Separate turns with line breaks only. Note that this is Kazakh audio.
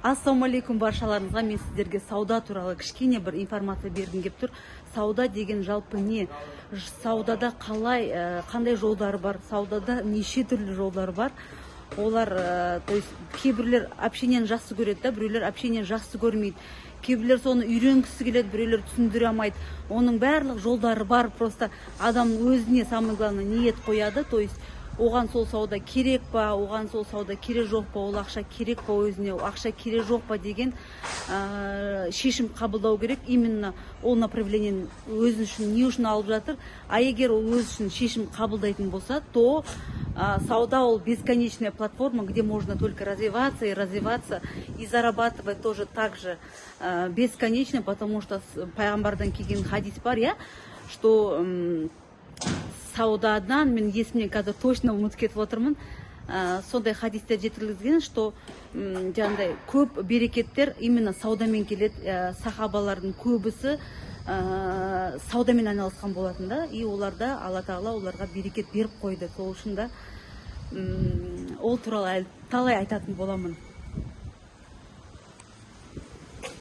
Ассалаумалейкум баршаларыңызға. Мен сіздерге сауда туралы кішкене бір информация бергім келіп тұр. Сауда деген жалпы не? Саудада қандай жолдары бар? Саудада неше түрлі жолдары бар? Олар, то есть кейбіреулер общениені жақсы көреді, біреулер общениені жақсы көрмейді. Кейбіреулер соны үйренгісі келеді, біреулер түсіндіре алмайды. Оның барлық жолдары бар. Просто адам өзіне самое главное ниет қояды, то есть оған сол сауда керек па, оған сол сауда керек жоқ па, ол ақша керек па, өзіне ақша керек жоқ па деген шешім қабылдау керек. Именно ол направлениені өзі үшін не үшін алып жатыр. А егер ол өзі үшін шешім қабылдайтын болса, то сауда ол бесконечная платформа, где можно только развиваться и развиваться, и зарабатывать тоже так же бесконечно, потому что пайғамбардан келген хадис бар, что саудадан, мен есімнен қазір точно ұмытып кетіп отырмын, сондай хадистер жеткізілген, что жаңағыдай көп берекеттер именно саудамен келеді. Сахабалардың көбісі саудамен айналысқан болатын да, и оларда Алла Тағала оларға берекет беріп қойды. Сол үшін да ол туралы талай айтатын боламын.